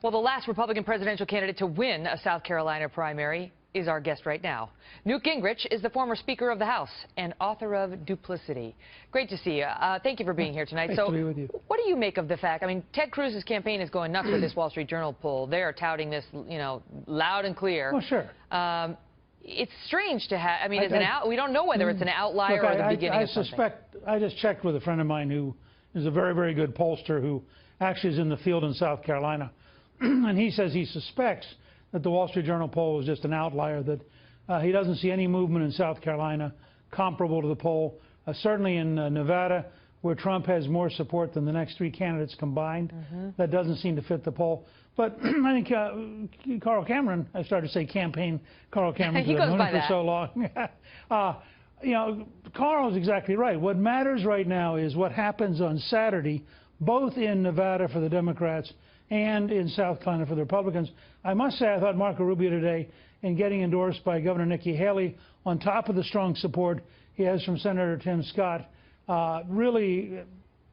Well, the last Republican presidential candidate to win a South Carolina primary is our guest right now. Newt Gingrich is the former Speaker of the House and author of Duplicity. Great to see you. Thank you for being here tonight. Nice to be with you. What do you make of the fact? I mean, Ted Cruz's campaign is going nuts with this Wall Street Journal poll. They are touting this, you know, loud and clear. Oh, sure. It's strange to have. I mean, we don't know whether it's an outlier or the beginning of something. I just checked with a friend of mine who is a very, very good pollster who actually is in the field in South Carolina. And he says he suspects that the Wall Street Journal poll was just an outlier, that he doesn't see any movement in South Carolina comparable to the poll. Certainly in Nevada, where Trump has more support than the next three candidates combined, that doesn't seem to fit the poll. But I think Carl Cameron, I started to say campaign Carl Cameron because I've known him for so long. You know, Carl is exactly right. What matters right now is what happens on Saturday, both in Nevada for the Democrats and in South Carolina for the Republicans. I must say I thought Marco Rubio today, in getting endorsed by Governor Nikki Haley, on top of the strong support he has from Senator Tim Scott, really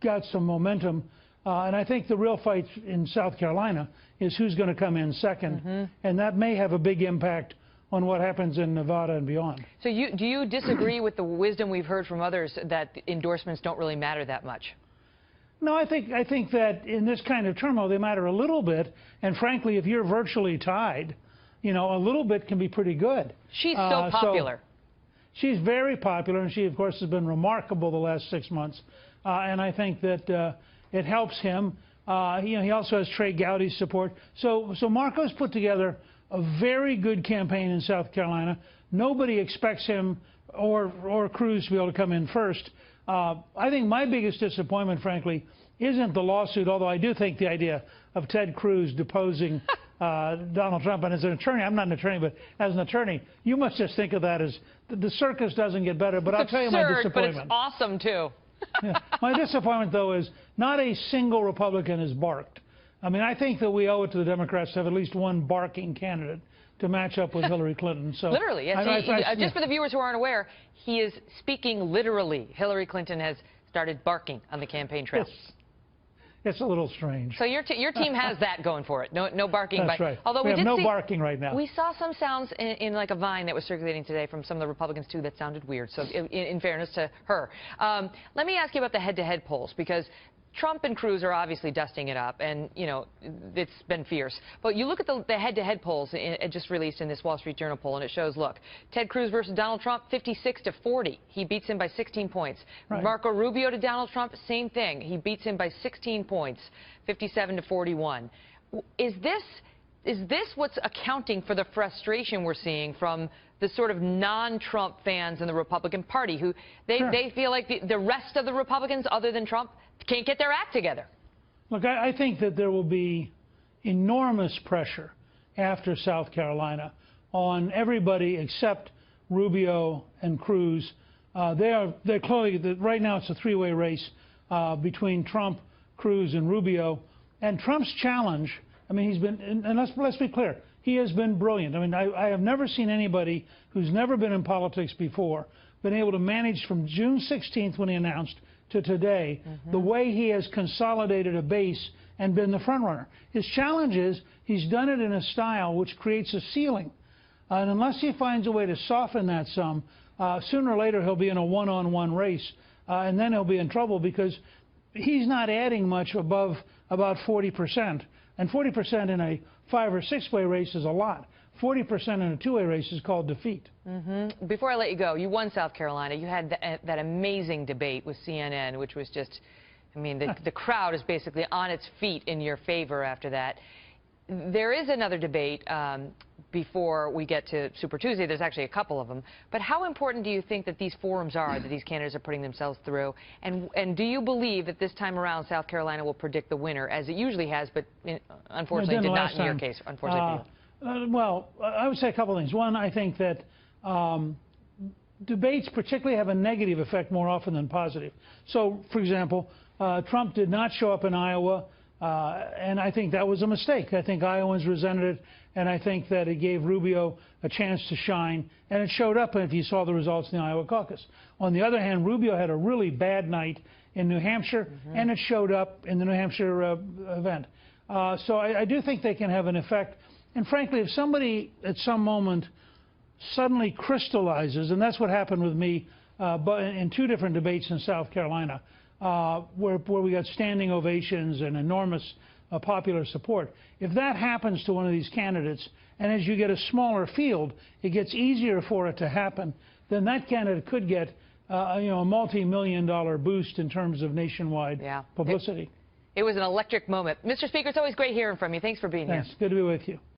got some momentum. And I think the real fight in South Carolina is who's going to come in second. And that may have a big impact on what happens in Nevada and beyond. So do you disagree with the wisdom we've heard from others that endorsements don't really matter that much? No, I think that in this kind of turmoil, they matter a little bit. And frankly, if you're virtually tied, you know, a little bit can be pretty good. She's so popular. She's very popular, and she, of course, has been remarkable the last 6 months. And I think that it helps him. You know, he also has Trey Gowdy's support. So Marco's put together a very good campaign in South Carolina. Nobody expects him or Cruz to be able to come in first. I think my biggest disappointment, frankly, isn't the lawsuit, although I do think the idea of Ted Cruz deposing Donald Trump, and as an attorney, I'm not an attorney, but as an attorney, you must just think of that as the circus doesn't get better. But I'll tell you my disappointment. But it's awesome, too. Yeah. My disappointment, though, is not a single Republican has barked. I mean, I think that we owe it to the Democrats to have at least one barking candidate to match up with Hillary Clinton. So literally, yes. Just for the viewers who aren't aware, he is speaking literally. Hillary Clinton has started barking on the campaign trail. It's a little strange. So your team has that going for it. No barking. That's right. Although we have no barking right now. We saw some sounds in like a Vine that was circulating today from some of the Republicans too that sounded weird. So in fairness to her, let me ask you about the head-to-head polls, because Trump and Cruz are obviously dusting it up, and, you know, it's been fierce. But you look at the head-to-head polls just released in this Wall Street Journal poll, and it shows, look, Ted Cruz versus Donald Trump, 56-40. He beats him by 16 points. Right. Marco Rubio to Donald Trump, same thing. He beats him by 16 points, 57-41. Is this what's accounting for the frustration we're seeing from the sort of non-Trump fans in the Republican Party, who they feel like the rest of the Republicans, other than Trump, can't get their act together? Look, I think that there will be enormous pressure after South Carolina on everybody except Rubio and Cruz. They're clearly, right now it's a three-way race between Trump, Cruz, and Rubio. And Trump's challenge, I mean, he's been, and let's be clear, he has been brilliant. I mean, I have never seen anybody who's never been in politics before been able to manage from June 16th, when he announced, to today, the way he has consolidated a base and been the front runner. His challenge is he's done it in a style which creates a ceiling. And unless he finds a way to soften that some, sooner or later he'll be in a one-on-one race. And then he'll be in trouble, because he's not adding much above about 40%. And 40% in a 5- or 6-way race is a lot. 40% in a 2-way race is called defeat. Before I let you go, you won South Carolina. You had that amazing debate with CNN, which was just, I mean, the crowd is basically on its feet in your favor after that. There is another debate before we get to Super Tuesday. There's actually a couple of them. But how important do you think that these forums are that these candidates are putting themselves through? And do you believe that this time around South Carolina will predict the winner, as it usually has, but unfortunately did not in your case, unfortunately? Well, I would say a couple of things. One, I think that debates particularly have a negative effect more often than positive. So, for example, Trump did not show up in Iowa, and I think that was a mistake. I think Iowans resented it, and I think that it gave Rubio a chance to shine, and it showed up if you saw the results in the Iowa caucus. On the other hand, Rubio had a really bad night in New Hampshire, and it showed up in the New Hampshire event. So I do think they can have an effect. And frankly, if somebody at some moment suddenly crystallizes, and that's what happened with me but in 2 different debates in South Carolina, where we got standing ovations and enormous popular support. If that happens to one of these candidates, and as you get a smaller field, it gets easier for it to happen, then that candidate could get a multi-million-dollar boost in terms of nationwide publicity. It was an electric moment. Mr. Speaker, it's always great hearing from you. Thanks for being here. Thanks. Good to be with you.